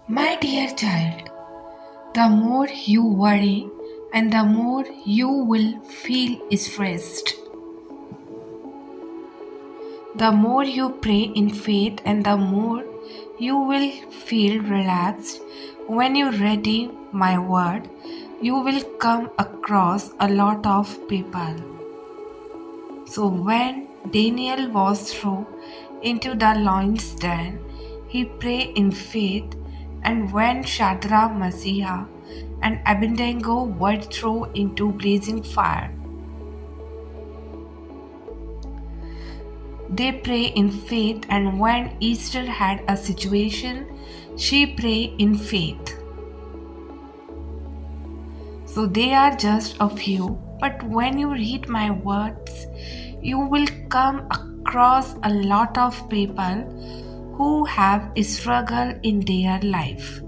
My dear child, the more you worry and the more you will feel stressed. The more you pray in faith and the more you will feel relaxed. When you ready my word, you will come across a lot of people. So when Daniel was thrown into the lion's den, he prayed in faith, and when Shadrach, Messiah, and Abednego were thrown into blazing fire, they pray in faith, and when Esther had a situation, she prayed in faith. So they are just a few, but when you read my words, you will come across a lot of people who have a struggle in their life.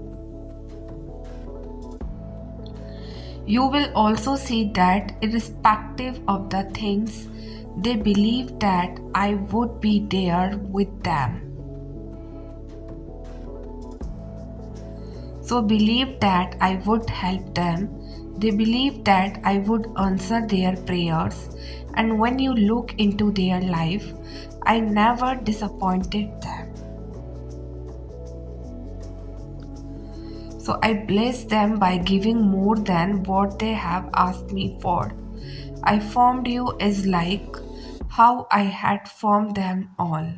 You will also see that irrespective of the things, they believe that I would be there with them. So believe that I would help them. They believe that I would answer their prayers. And when you look into their life, I never disappointed them. So I bless them by giving more than what they have asked me for. I formed you as like how I had formed them all.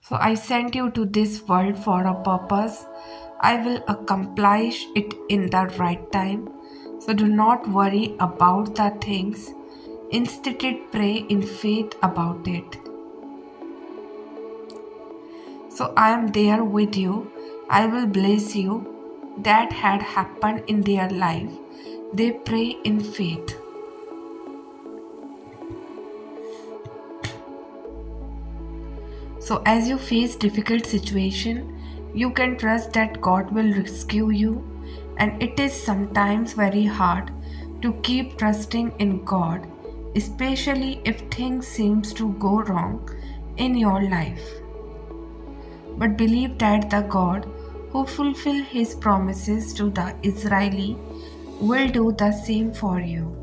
So I sent you to this world for a purpose. I will accomplish it in the right time. So do not worry about the things. Instead, pray in faith about it. So I am there with you. I will bless you. That had happened in their life. They pray in faith. So as you face difficult situation, you can trust that God will rescue you, and it is sometimes very hard to keep trusting in God, especially if things seems to go wrong in your life. But believe that the God who fulfilled his promises to the Israeli will do the same for you.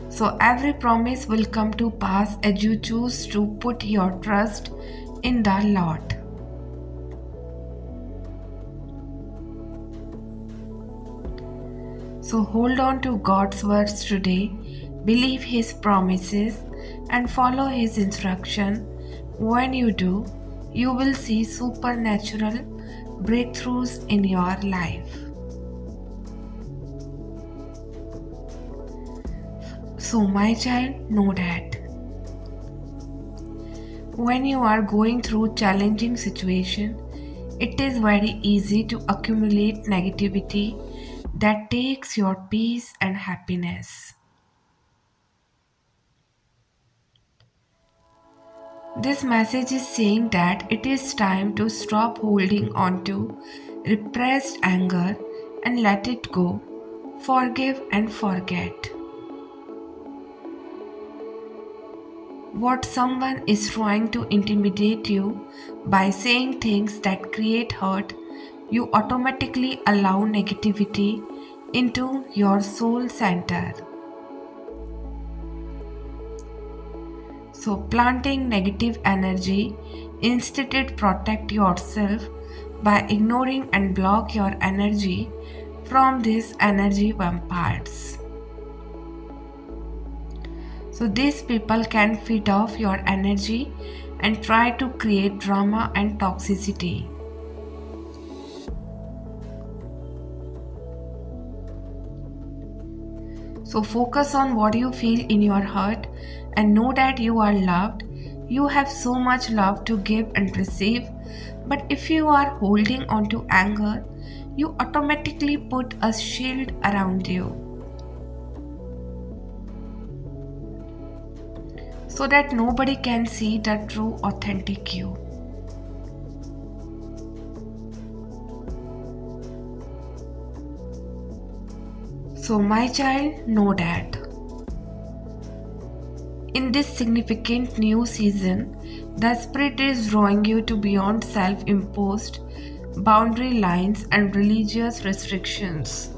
So every promise will come to pass as you choose to put your trust in the Lord. So hold on to God's words today, believe his promises and follow his instruction. When you do, you will see supernatural breakthroughs in your life. So my child, know that when you are going through challenging situation, it is very easy to accumulate negativity that takes your peace and happiness. This message is saying that it is time to stop holding on to repressed anger and let it go. Forgive and forget. What someone is trying to intimidate you by saying things that create hurt, you automatically allow negativity into your soul center. So planting negative energy, instead protect yourself by ignoring and block your energy from these energy vampires. So these people can feed off your energy and try to create drama and toxicity. So focus on what you feel in your heart and know that you are loved. You have so much love to give and receive. But if you are holding on to anger, you automatically put a shield around you, so that nobody can see the true authentic you. So my child, know that In this significant new season, the Spirit is drawing you to beyond self imposed boundary lines and religious restrictions.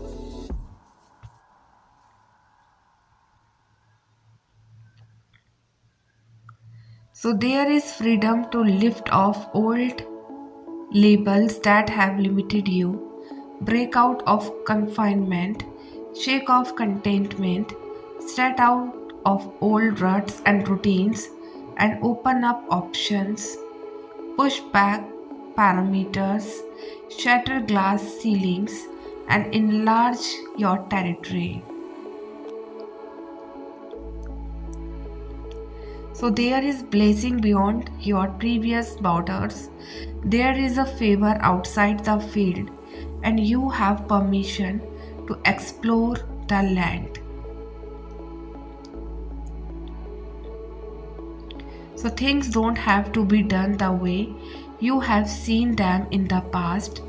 So, there is freedom to lift off old labels that have limited you, break out of confinement, shake off contentment, step out of old ruts and routines, and open up options, push back parameters, shatter glass ceilings, and enlarge your territory. So there is blessing beyond your previous borders. There is a favor outside the field, and you have permission to explore the land. So things don't have to be done the way you have seen them in the past.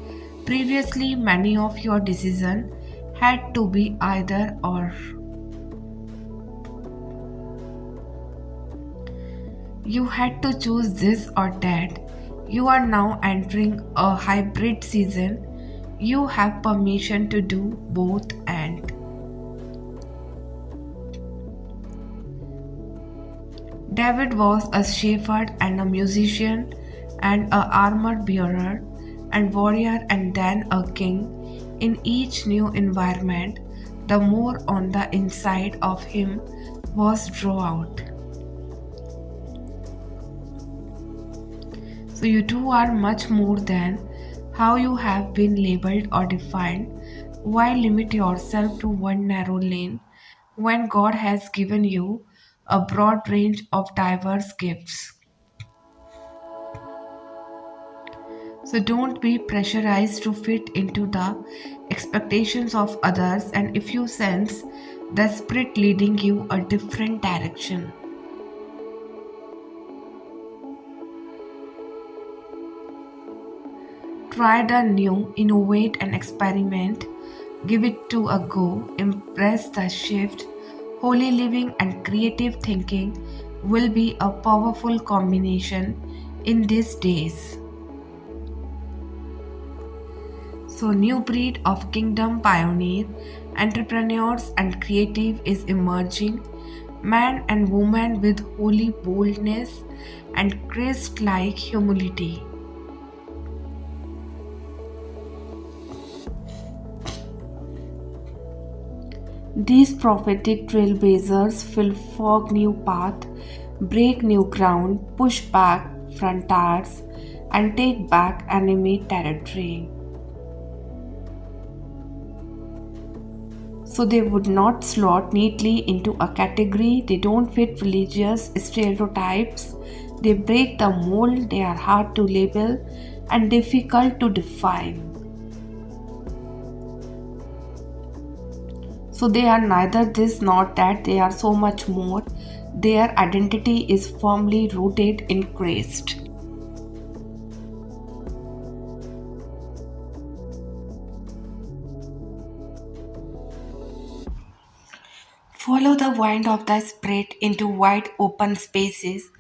Previously, many of your decisions had to be either or. You had to choose this or that. You are now entering a hybrid season. You have permission to do both and. David was a shepherd and a musician and a armor bearer and warrior and then a king. In each new environment, the more on the inside of him was drawn out. So you two are much more than how you have been labeled or defined. Why limit yourself to one narrow lane when God has given you a broad range of diverse gifts? So don't be pressurized to fit into the expectations of others, and if you sense the Spirit leading you a different direction, try the new, innovate and experiment. Give it to a go. Embrace the shift. Holy living and creative thinking will be a powerful combination in these days. So, new breed of kingdom pioneer, entrepreneurs and creative is emerging. Man and woman with holy boldness and Christ-like humility. These prophetic trailblazers will fog new path, break new ground, push back frontiers, and take back enemy territory. So they would not slot neatly into a category. They don't fit religious stereotypes. They break the mold. They are hard to label and difficult to define. So they are neither this nor that, they are so much more. Their identity is firmly rooted in Christ. Follow the wind of the Spirit into wide open spaces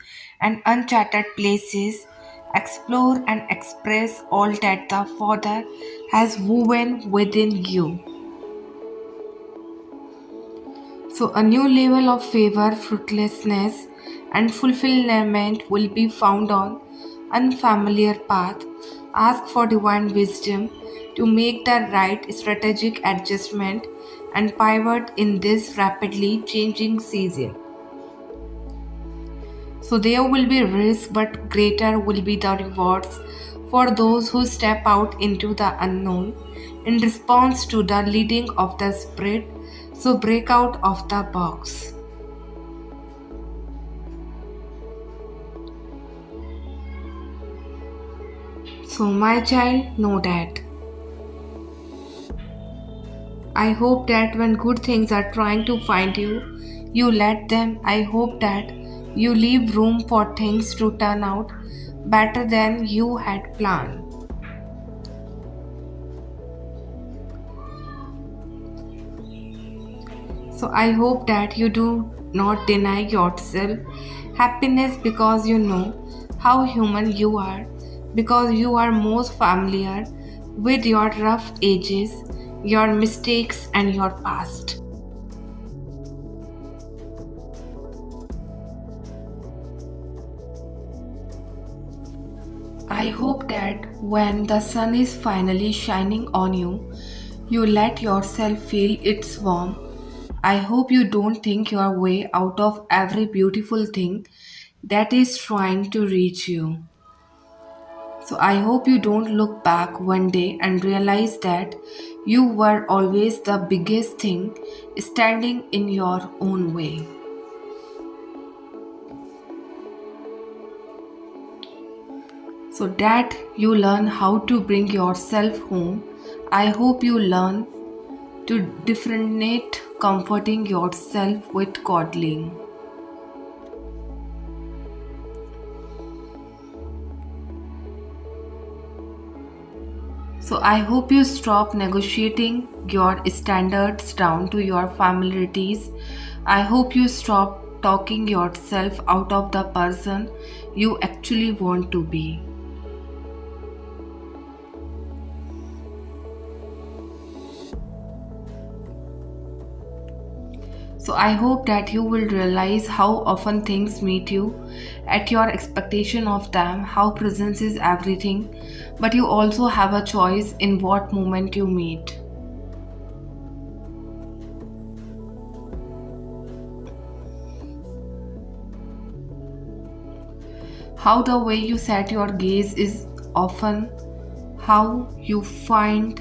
and uncharted places. Explore and express all that the Father has woven within you. So, a new level of favor, fruitlessness, and fulfillment will be found on unfamiliar path. Ask for divine wisdom to make the right strategic adjustment and pivot in this rapidly changing season. So there will be risk, but greater will be the rewards for those who step out into the unknown in response to the leading of the Spirit. So break out of the box. So, my child, know that. I hope that when good things are trying to find you, you let them. I hope that you leave room for things to turn out better than you had planned. So I hope that you do not deny yourself happiness because you know how human you are, because you are most familiar with your rough edges, your mistakes, and your past. I hope that when the sun is finally shining on you, you let yourself feel its warmth. I hope you don't think your way out of every beautiful thing that is trying to reach you. So I hope you don't look back one day and realize that you were always the biggest thing standing in your own way. So that you learn how to bring yourself home. I hope you learn to differentiate comforting yourself with coddling. So I hope you stop negotiating your standards down to your familiarities. I hope you stop talking yourself out of the person you actually want to be. So I hope that you will realize how often things meet you at your expectation of them, how presence is everything, but you also have a choice in what moment you meet. How the way you set your gaze is often how you find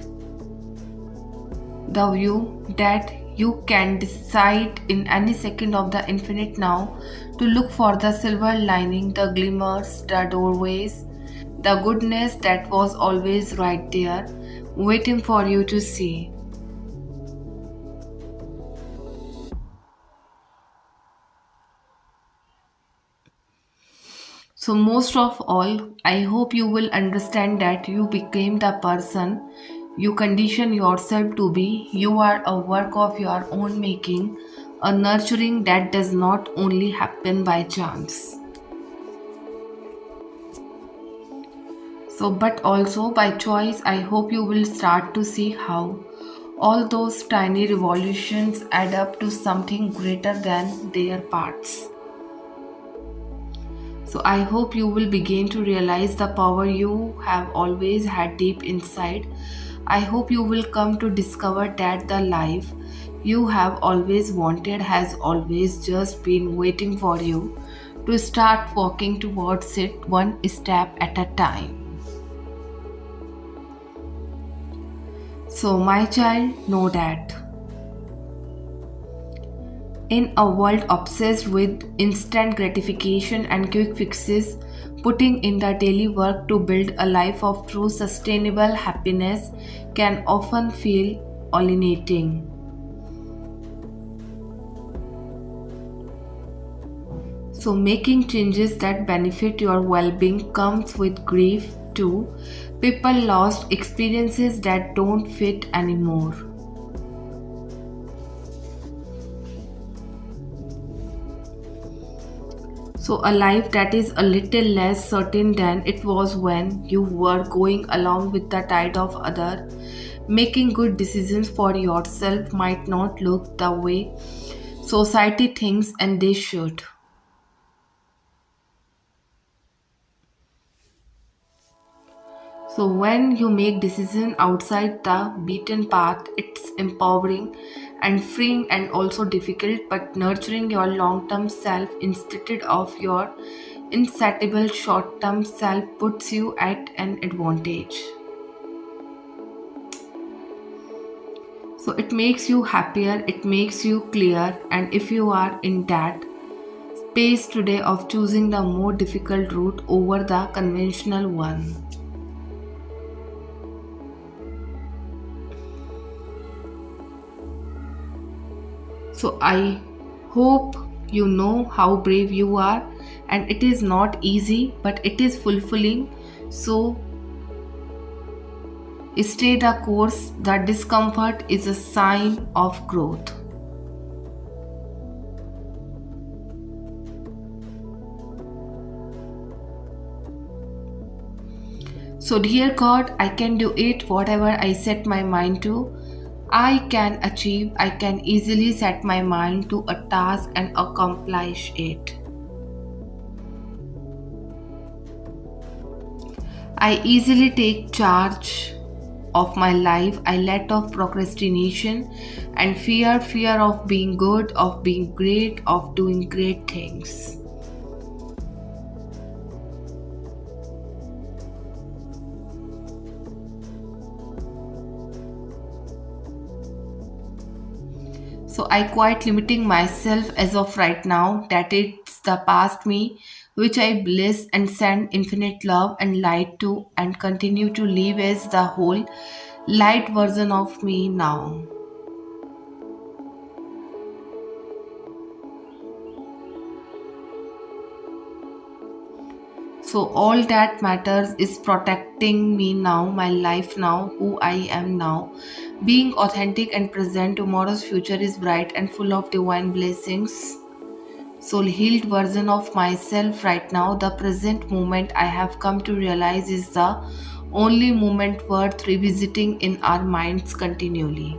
the view that you can decide in any second of the infinite now to look for the silver lining, the glimmers, the doorways, the goodness that was always right there, waiting for you to see. So, most of all, I hope you will understand that you became the person you condition yourself to be. You are a work of your own making, a nurturing that does not only happen by chance. So, but also by choice, I hope you will start to see how all those tiny revolutions add up to something greater than their parts. So I hope you will begin to realize the power you have always had deep inside. I hope you will come to discover that the life you have always wanted has always just been waiting for you to start walking towards it one step at a time. So, my child, know that. In a world obsessed with instant gratification and quick fixes, putting in the daily work to build a life of true sustainable happiness can often feel alienating. So, making changes that benefit your well being comes with grief too. People lost experiences that don't fit anymore. So, a life that is a little less certain than it was when you were going along with the tide of other. Making good decisions for yourself might not look the way society thinks and they should. So, when you make decisions outside the beaten path, it's empowering and freeing and also difficult, but nurturing your long term self instead of your insatiable short term self puts you at an advantage. So, it makes you happier, it makes you clear, and if you are in that space today of choosing the more difficult route over the conventional one. So I hope you know how brave you are, and it is not easy, but it is fulfilling. So stay the course. The discomfort is a sign of growth. So, dear God, I can do it whatever I set my mind to. I can achieve, I can easily set my mind to a task and accomplish it. I easily take charge of my life. I let off procrastination and fear of being good, of being great, of doing great things. So I quite limiting myself as of right now that it's the past me which I bless and send infinite love and light to and continue to live as the whole light version of me now. So all that matters is protecting me now, my life now, who I am now. Being authentic and present, tomorrow's future is bright and full of divine blessings. Soul healed version of myself right now, the present moment I have come to realize is the only moment worth revisiting in our minds continually.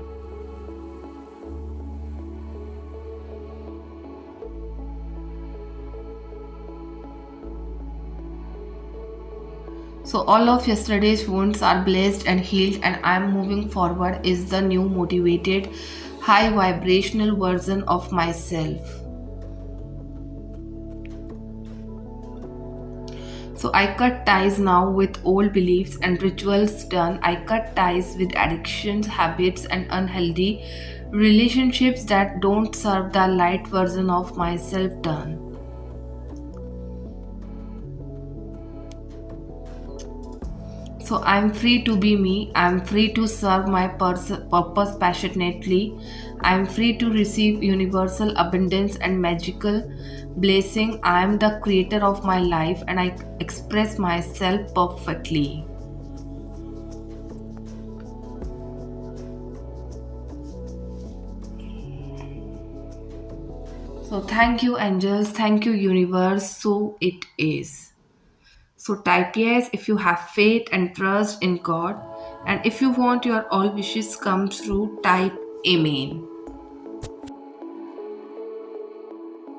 So all of yesterday's wounds are blessed and healed, and I am moving forward is the new motivated, high vibrational version of myself. So I cut ties now with old beliefs and rituals done. I cut ties with addictions, habits, and unhealthy relationships that don't serve the light version of myself done. So I'm free to be me. I'm free to serve my purpose passionately. I'm free to receive universal abundance and magical blessing. I am the creator of my life and I express myself perfectly. So thank you, angels. Thank you, universe. So it is. So type yes if you have faith and trust in God. And if you want your all wishes come true, type Amen.